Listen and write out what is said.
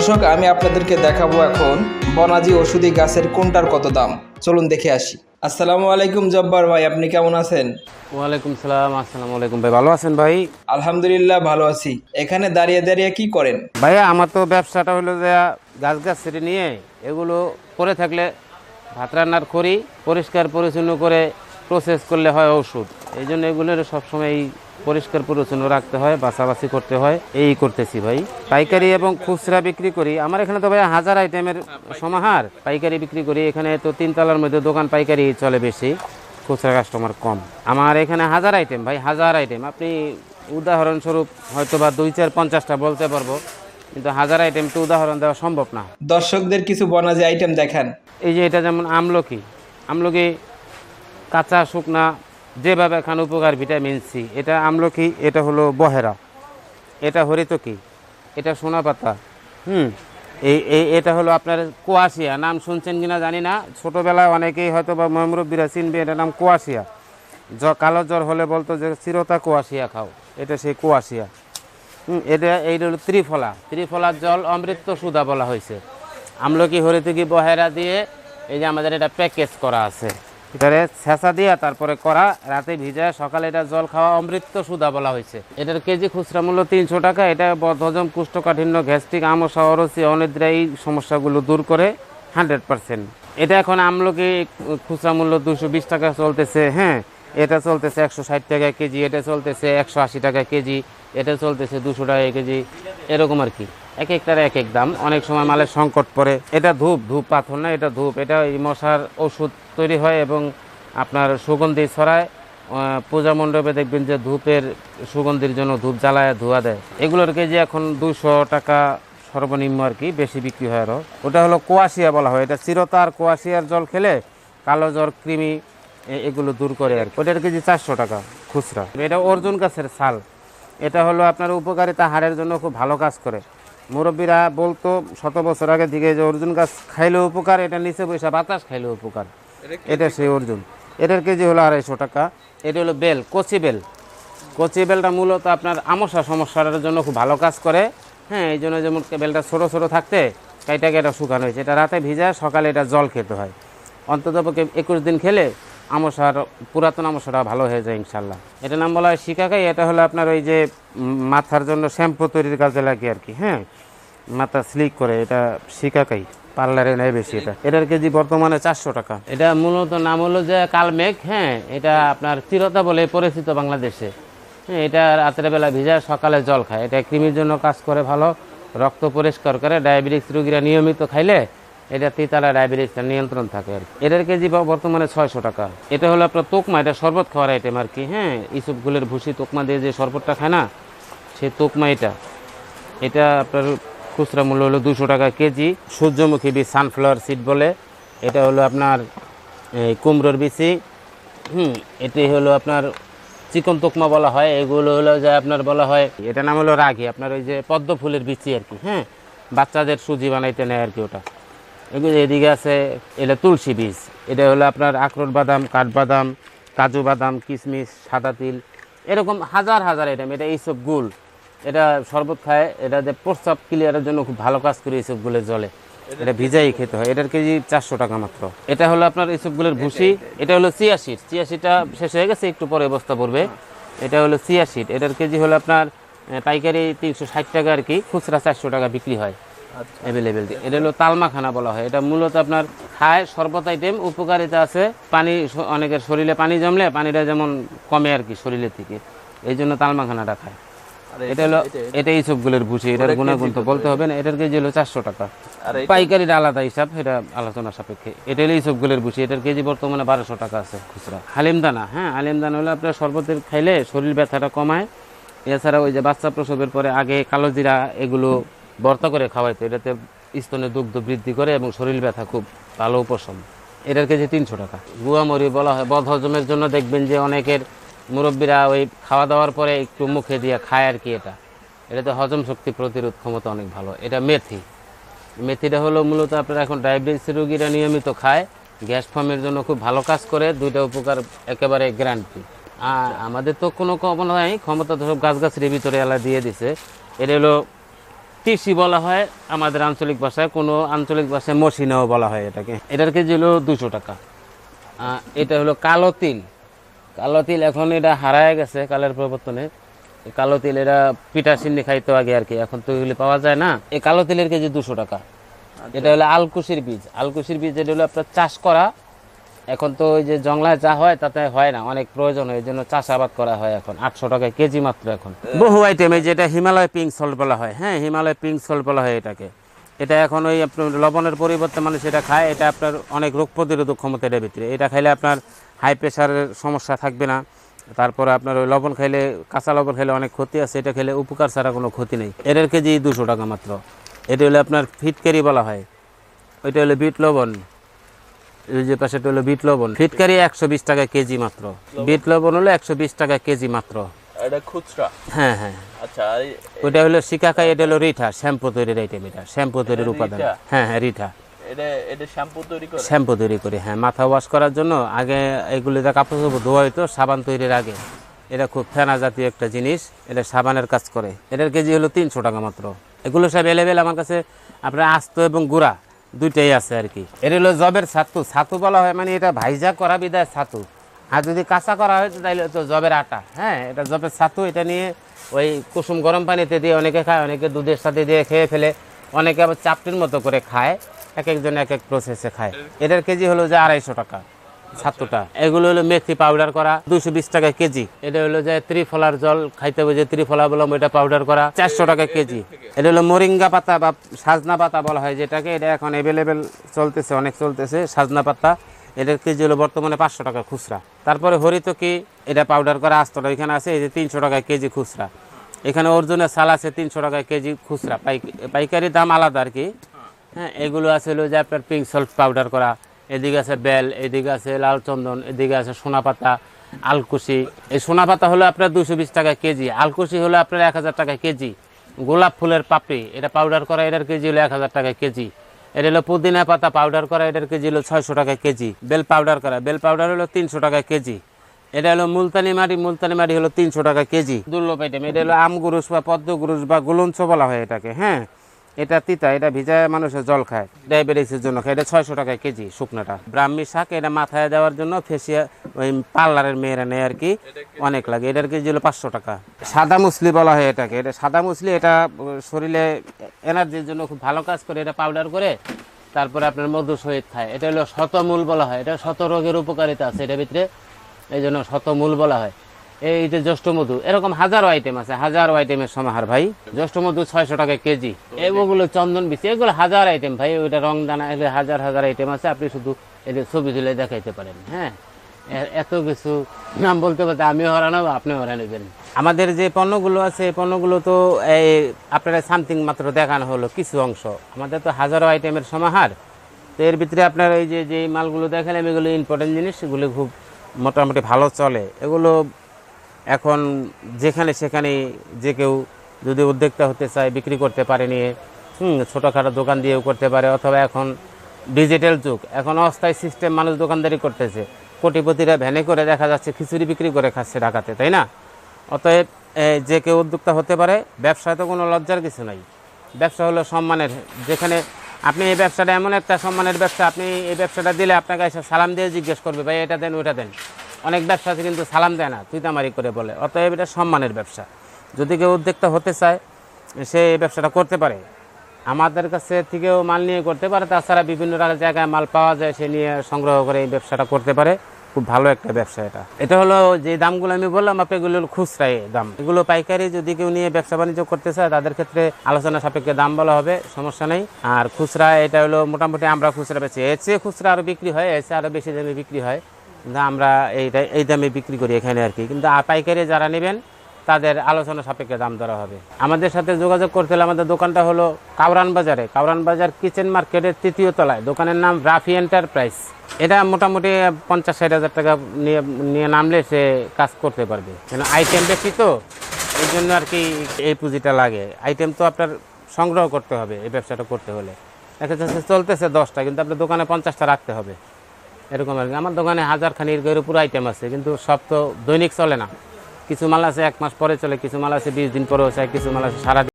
দর্শক, আমি আপনাদেরকে দেখাবো এখন বনাজি ওষুধি গাছের কোনটার কত দাম। চলুন দেখে আসি। আসসালামু আলাইকুম জব্বার ভাই, আপনি কেমন আছেন? ওয়ালাইকুম সালাম। আসসালামু আলাইকুম ভাই, ভালো আছেন ভাই? আলহামদুলিল্লাহ ভালো আছি। এখানে দাঁড়িয়ে দাঁড়িয়ে কি করেন? ভাইয়া আমার তো ব্যবসাটা হলো যে গাছ ছেড়ে নিয়ে এগুলো পরে থাকলে ভাত রান্নার করি, পরিষ্কার পরিচ্ছন্ন করে প্রসেস করলে হয় ওষুধ। এই জন্য এগুলোর সবসময় পরিষ্কার পরিচ্ছন্ন রাখতে হয়, বাছাবাছি করতে হয়, এই করতেছি ভাই। পাইকারি এবং খুচরা বিক্রি করি। আমার এখানে তো ভাই হাজার আইটেমের সমাহার। পাইকারি বিক্রি করি, এখানে তো তিনতলার মধ্যে দোকান, পাইকারি চলে বেশি, খুচরা কাস্টমার কম। আমার এখানে হাজার আইটেম ভাই, হাজার আইটেম। আপনি উদাহরণস্বরূপ হয়তো বা 2-4-50টা বলতে পারবো, কিন্তু হাজার আইটেম তো উদাহরণ দেওয়া সম্ভব না। দর্শকদের কিছু বনাজি আইটেম দেখান। এই যে এটা যেমন আমলকি, আমলকি কাঁচা শুকনা যেভাবে খান উপকার, ভিটামিন সি। এটা আমলকি, এটা হলো বহেরা, এটা হরিতকি, এটা সোনাপাতা। এটা হলো আপনার কোয়াশিয়া। নাম শুনছেন কিনা জানি না, ছোটোবেলায় অনেকেই হয়তো বা মুরব্বীরা চিনবে, এটার নাম কোয়াশিয়া। কালো জ্বর হলে বলতো যে চিরতা কোয়াশিয়া খাও, এটা সেই কোয়াশিয়া। এইটা হলো ত্রিফলা, ত্রিফলার জল অমৃত সুধা বলা হয়েছে। আমলকি হরিতকি বহেরা দিয়ে এই যে আমাদের এটা প্যাকেজ করা আছে, এটারে ছেঁচা দিয়ে তারপরে করা, রাতে ভিজায় সকালে এটা জল খাওয়া, অমৃত সুধা বলা হয়েছে। এটার কেজি খুচরা মূল্য 300 টাকা। এটা বদহজম, কুষ্ঠকাঠিন্য, গ্যাস্ট্রিক, আমসা, অরসি, অনিদ্রা এই সমস্যাগুলো দূর করে 100%। এটা এখন আমলকি খুচরা মূল্য 220 টাকা চলতেছে। হ্যাঁ, এটা চলতেছে 160 টাকা কেজি, এটা চলতেছে 180 টাকা কেজি, এটা চলতেছে 200 টাকা কেজি, এরকম আর কি। এক একটার এক এক দাম, অনেক সময় মালের সংকট পড়ে। এটা ধূপ, ধূপ পাথর না, এটা ধূপ। এটা এই মশার ওষুধ তৈরি হয় এবং আপনার সুগন্ধি ছড়ায়। পূজা মণ্ডপে দেখবেন যে ধূপের সুগন্ধির জন্য ধূপ জ্বালায় ধোয়া দেয়। এগুলোর কেজি এখন 200 টাকা সর্বনিম্ন আর কি, বেশি বিক্রি হয় আরও। ওটা হলো কোয়াশিয়া বলা হয়। এটা চিরতার কোয়াশিয়ার জল খেলে কালো জ্বর, কৃমি এগুলো দূর করে আর কি। ওটার কেজি 400 টাকা খুচরা। এটা অর্জুন গাছের ছাল। এটা হলো আপনার উপকারিতা, হাড়ের জন্য খুব ভালো কাজ করে। মুরব্বীরা বলতো 100 বছর আগে থেকে যে অর্জুন গাছ খাইলেও উপকার, এটা নিচে বৈশা বাতাস খাইলেও উপকার। এটা সেই অর্জুন। এটার কেজি হলো 250 টাকা। এটা হলো বেল, কচি বেল। কচি বেলটা মূলত আপনার আমসা সমস্যার জন্য খুব ভালো কাজ করে। হ্যাঁ, এই জন্য যেমন বেলটা ছোটো ছোটো থাকতে কাইটাকে এটা শুকানো হয়েছে। এটা রাতে ভিজায় সকালে এটা জল খেতে হয়। অন্ততপক্ষে 21 দিন খেলে আমসার, পুরাতন আমসাটা ভালো হয়ে যায় ইনশাল্লাহ। এটার নাম বলা হয় শিকাকাই। এটা হলো আপনার ওই যে মাথার জন্য শ্যাম্পু তৈরির কাজে লাগে আর কি। হ্যাঁ, মাথা স্লিক করে, এটা শিকাকাই। পার্লারে নেয় বেশি এটা। এটার কেজি বর্তমানে 400 টাকা। এটা মূলত নাম হলো যে কালমেঘ। হ্যাঁ, এটা আপনার চিরতা বলে পরিচিত বাংলাদেশে। হ্যাঁ, এটা রাতের বেলা ভিজায় সকালে জল খায়। এটা কৃমির জন্য কাজ করে ভালো, রক্ত পরিষ্কার করে। ডায়াবেটিস রোগীরা নিয়মিত খাইলে এটা তিতালা ডায়াবেটিসটা নিয়ন্ত্রণ থাকে আর কি। এটার কেজি বর্তমানে 600 টাকা। এটা হলো আপনার তোকমা, এটা শরবত খাওয়ার আইটেম আর কি। হ্যাঁ, ইসবগুলের ভুসি তোকমা দিয়ে যে শরবতটা খায় না, সেই তোকমা এটা। এটা আপনার খুচরা মূল্য হলো 200 টাকা কেজি। সূর্যমুখী বীজ, সানফ্লাওয়ার সিড বলে। এটা হলো আপনার কুমড়োর বিচি। এটি হলো আপনার চিকন তোকমা বলা হয়। এগুলো হলো যে আপনার বলা হয়, এটা নাম হলো রাগি, আপনার ওই যে পদ্ম ফুলের বিচি আর কি। হ্যাঁ, বাচ্চাদের সুজি বানাইতে নেয় আর কি ওটা। এগুলো এদিকে আছে, এটা তুলসী বীজ। এটা হলো আপনার আখরোট বাদাম, কাঠবাদাম, কাজু বাদাম, কিশমিশ, সাদা তিল, এরকম হাজার হাজার আইটেম। এটা এইসব গুল, এটা শরবত খায়। এটা যে প্রস্রাব ক্লিয়ারের জন্য খুব ভালো কাজ করে এইসব গুলের জলে। এটা ভিজাই খেতে হয়। এটার কেজি 400 টাকা মাত্র। এটা হলো আপনার এইসব গুলের ভুসি। এটা হলো চিয়াশিট। চিয়াশিটটা শেষ হয়ে গেছে, একটু পরে বস্তা পড়বে। এটা হলো চিয়াশিট। এটার কেজি হলো আপনার পাইকারি 360 টাকা আর কি, খুচরা 400 টাকা বিক্রি হয় অ্যাভেলেবেল। এটা হলো তালমাখানা বলা হয়। এটা মূলত আপনার খায়, শরবত আইটেম, উপকারিতা আছে। পানি, অনেকের শরীরে পানি জমলে পানিটা যেমন কমে আর কি শরীরের থেকে, এই জন্য তালমাখানাটা খায়। এটা হলো, এটা এইসবগুলোর ভুসি। এটার গুণাগুণ তো বলতে হবে না। এটার কেজি হলো 400 টাকা। পাইকারির আলাদা হিসাব, এটা আলোচনা সাপেক্ষে। এটা হলো এইসবগুলোর ভুসি। এটার কেজি বর্তমানে 1200 টাকা আছে খুচরা। হালিম দানা, হ্যাঁ, হালিম দানা হলো আপনার শরবতের খাইলে শরীর ব্যথাটা কমায়। এছাড়া ওই যে বাচ্চা প্রসবের পরে আগে কালো জিরা এগুলো ভর্তা করে খাওয়াইতো। এটাতে স্তনের দুগ্ধ বৃদ্ধি করে এবং শরীর ব্যথা খুব ভালো উপশম। এটার কেজি 300 টাকা। গুয়ামরি বলা হয় বদহজমের জন্য। দেখবেন যে অনেকের মুরব্বীরা ওই খাওয়া দাওয়ার পরে একটু মুখে দিয়ে খায় আর কি। এটাতে হজম শক্তি, প্রতিরোধ ক্ষমতা অনেক ভালো। এটা মেথি। মেথিটা হলো মূলত আপনার এখন ডায়াবেটিস রোগীরা নিয়মিত খায়, গ্যাস ফর্মের জন্য খুব ভালো কাজ করে। দুইটা উপকার একেবারে গ্যারান্টি। আমাদের তো কোনো ক্ষমতা নাই, ক্ষমতা তো সব গাছগাছড়ির ভিতরে এলা দিয়ে দিছে। এটা হলো টিসি বলা হয় আমাদের আঞ্চলিক ভাষায়, কোনো আঞ্চলিক ভাষায় মসিনাও বলা হয় এটাকে। এটার কেজি হলো 200 টাকা। এটা হলো কালো তিল। কালো তিল এখন এটা হারায় গেছে কালের প্রবর্তনে। কালো তিল এরা পিঠা সিন্নি খাইতো আগে আর কি, এখন তো এগুলি পাওয়া যায় না। এই কালো তিলের কেজি 200 টাকা। এটা হলো আলকুশির বীজ। আলকুশির বীজ এটা হলো আপনার চাষ করা। এখন তো ওই যে জংলায় যা হয় তাতে হয় না, অনেক প্রয়োজন হয়, এই জন্য চাষাবাদ করা হয় এখন। 800 টাকায় কেজি মাত্র এখন। বহু আইটেম, এই যেটা হিমালয় পিঙ্ক সল্ট বলা হয়, হ্যাঁ হিমালয় পিঙ্ক সল্ট বলা হয় এটাকে। এটা এখন ওই আপনার লবণের পরিবর্তে মানুষ এটা খায়। এটা আপনার অনেক রোগ প্রতিরোধক ক্ষমতা এর ভিতরে। এটা খাইলে আপনার হাই প্রেশারের সমস্যা থাকবে না। তারপরে আপনার ওই লবণ খাইলে, কাঁচা লবণ খাইলে অনেক ক্ষতি আছে, এটা খেলে উপকার ছাড়া কোনো ক্ষতি নেই। এটার কেজি 200 টাকা মাত্র। এটা হলো আপনার ফিটকারি বলা হয়। ওইটা হলো বিট লবণ। এই যে পাশেটা হলো বিট লবণ। ফিটকারি 120 টাকা কেজি মাত্র। বিট লবণ হলো 120 টাকা কেজি মাত্র। এটা খুচরা? হ্যাঁ হ্যাঁ। আচ্ছা, ওইটা হলো শিকাকাই, এটা হলো রিঠা, শ্যাম্পু তৈরির আইটেম। এটা শ্যাম্পু তৈরির উপাদান। হ্যাঁ হ্যাঁ, রিঠা। এটা শ্যাম্পু তৈরি করে? শ্যাম্পু তৈরি করি, হ্যাঁ। মাথা ওয়াশ করার জন্য আগে এগুলিতে কাপড় চোপড় ধোয়া হইতো সাবান তৈরির আগে। এটা খুব ফেনা জাতীয় একটা জিনিস, এটা সাবানের কাজ করে। এটার কেজি হলো 300 টাকা মাত্র। এগুলো সব এলেবেল আমার কাছে, আপনার আস্ত এবং গুঁড়া দুইটাই আছে আর কি। এটা হলো জবের ছাতু। ছাতু বলা হয় মানে এটা ভাইজা করা বিদায় ছাতু। আর যদি কাঁচা করা হয় তাহলে তো জবের আটা। হ্যাঁ, এটা জবের ছাতু। এটা নিয়ে ওই কুসুম গরম পানিতে দিয়ে অনেকে খায়, অনেকে দুধের সাথে দিয়ে খেয়ে ফেলে, অনেকে আবার চাপটির মতো করে খায়। এক একজন এক এক প্রসেসে খায়। এটার কেজি হলো যে 250 টাকা ছাতুটা। এগুলো হলো মেথি পাউডার করা, 220 টাকা কেজি। এটা হলো যে ত্রিফলার জল খাইতে হবে, যে ত্রিফলা বললাম, এটা পাউডার করা 400 টাকা কেজি। এটা হলো মোরিঙ্গা পাতা বা সাজনা পাতা বলা হয় যেটাকে। এটা এখন অ্যাভেলেবেল চলতেছে, অনেক চলতেছে সাজনা পাতা। এটার কেজি হলো বর্তমানে 500 টাকা খুচরা। তারপরে হরিতকি, এটা পাউডার করা আস্তটা এখানে আছে, এই যে 300 টাকা কেজি খুচরা। এখানে অর্জুনের সাল আছে 300 টাকা কেজি খুচরা। পাইকারি দাম আলাদা আর কি। হ্যাঁ, এগুলো আছে হলো যে আপনার পিঙ্ক সল্ট পাউডার করা। এদিকে আছে বেল, এদিকে আছে লাল চন্দন, এদিকে আছে সোনাপাতা, আলকুশি। এই সোনাপাতা হলো আপনার 220 টাকা কেজি, আলকুশি হলো আপনার 1000 টাকা কেজি। গোলাপ ফুলের পাপড়ি, এটা পাউডার করা, এটার কেজি হলো 1000 টাকা কেজি। এটা হলো পুদিনা পাতা পাউডার করা, এটার কেজি হলো 600 টাকা কেজি। বেল পাউডার করা, বেল পাউডার হলো 300 টাকা কেজি। এটা হলো মুলতানি মাটি, মুলতানি মাটি হলো 300 টাকা কেজি। দুর্লভ আইটেম, এটা হলো আমগুরুস বা পদ্মগুরুস বা গুলঞ্চ বলা হয় এটাকে। হ্যাঁ, এটা তিতা, এটা ভিজায় মানুষের জল খায়, ডায়াবেটিসের জন্য খায়। এটা 600 টাকা কেজি শুকনাটা। ব্রাহ্মী শাক, এটা মাথায় দেওয়ার জন্য ফেসিয়া ওই পার্লারের মেয়েরা নেয় আর কি, অনেক লাগে। এটার কেজি হলো 500 টাকা। সাদা মুসলি বলা হয় এটাকে। এটা সাদা মুসলি, এটা শরীরে এনার্জির জন্য খুব ভালো কাজ করে। এটা পাউডার করে তারপরে আপনার মধু সহিত খায়। এটা হলো শতমূল বলা হয়। এটা শত রোগের উপকারিতা আছে এটার ভিতরে, এই জন্য শতমূল বলা হয়। এই যে জ্যৈষ্ঠ মধু, এরকম হাজারো আইটেম আছে, হাজারো আইটেমের সমাহার ভাই। জ্যৈষ্ঠ মধু 600 টাকা কেজি। এগুলো চন্দন বিচি, এগুলো হাজার আইটেম ভাই। ওইটা রং দানা, এগুলো হাজার হাজার আইটেম আছে। আপনি শুধু এদের ছবি তুলে দেখাইতে পারেন। হ্যাঁ, এত কিছু নাম বলতে বলতে আমিও হরান হবো, আপনিও হরান নেবেন। আমাদের যে পণ্যগুলো আছে, এই পণ্যগুলো তো এই আপনারা সামথিং মাত্র দেখানো হলো কিছু অংশ। আমাদের তো হাজারো আইটেমের সমাহার। তো এর ভিতরে আপনার এই যে মালগুলো দেখালাম, এগুলো ইম্পর্টেন্ট জিনিস, এগুলো খুব মোটামুটি ভালো চলে। এগুলো এখন যেখানে সেখানে যে কেউ যদি উদ্যোক্তা হতে চায়, বিক্রি করতে পারে নিয়ে, ছোটোখাটো দোকান দিয়েও করতে পারে। অথবা এখন ডিজিটাল যুগ, এখন অস্থায়ী সিস্টেম, মানুষ দোকানদারি করতেছে। কোটিপতিরা ভ্যানে করে দেখা যাচ্ছে খিচুড়ি বিক্রি করে খাচ্ছে ঢাকাতে, তাই না? অতএব যে কেউ উদ্যোক্তা হতে পারে। ব্যবসায় তো কোনো লজ্জার কিছু নাই। ব্যবসা হলো সম্মানের। যেখানে আপনি এই ব্যবসাটা এমন একটা সম্মানের ব্যবসা, আপনি এই ব্যবসাটা দিলে আপনাকে এসে সালাম দিয়ে জিজ্ঞেস করবে, ভাই এটা দেন ওইটা দেন। অনেক ব্যবসা আছে কিন্তু সালাম দেয় না, তুই তামারি করে বলে। অতএব এটা সম্মানের ব্যবসা। যদি কেউ উদ্যোক্তা হতে চায়, সে এই ব্যবসাটা করতে পারে। আমাদের কাছে থেকেও মাল নিয়ে করতে পারে, তাছাড়া বিভিন্ন জায়গায় মাল পাওয়া যায়, সে নিয়ে সংগ্রহ করে এই ব্যবসাটা করতে পারে। খুব ভালো একটা ব্যবসা এটা। এটা হলো যে দামগুলো আমি বললাম আপনাকে, এগুলো হলো খুচরা দাম। এগুলো পাইকারি যদি কেউ নিয়ে ব্যবসা বাণিজ্য করতে চায়, তাদের ক্ষেত্রে আলোচনা সাপেক্ষে দাম বলা হবে, সমস্যা নেই। আর খুচরা এটা হলো মোটামুটি আমরা খুচরা বেচি। এর চেয়ে খুচরা আরও বিক্রি হয়, এর চেয়ে আরও বেশি দামে বিক্রি হয়, কিন্তু আমরা এই দামে বিক্রি করি এখানে আর কি। কিন্তু পাইকারি যারা নেবেন তাদের আলোচনা সাপেক্ষে দাম ধরা হবে। আমাদের সাথে যোগাযোগ করতে হলে, আমাদের দোকানটা হলো কাউরান বাজারে, কাউরান বাজার কিচেন মার্কেটের 3য় তলায়। দোকানের নাম রাফি এন্টারপ্রাইজ। এটা মোটামুটি 50-60 হাজার টাকা নিয়ে নামলে সে কাজ করতে পারবে। কেন আইটেম বেশি তো, এই জন্য আর কি এই পুঁজিটা লাগে। আইটেম তো আপনার সংগ্রহ করতে হবে এই ব্যবসাটা করতে হলে। দেখা যাচ্ছে চলতেছে 10টা, কিন্তু আপনার দোকানে 50টা রাখতে হবে, এরকম আর কি। আমার দোকানে 1000 খানির উপর আইটেম আছে, কিন্তু সব তো দৈনিক চলে না। কিছু মাল আছে 1 মাস পরে চলে, কিছু মাল আছে 20 দিন পরেও চাই, কিছু মাল আছে সারা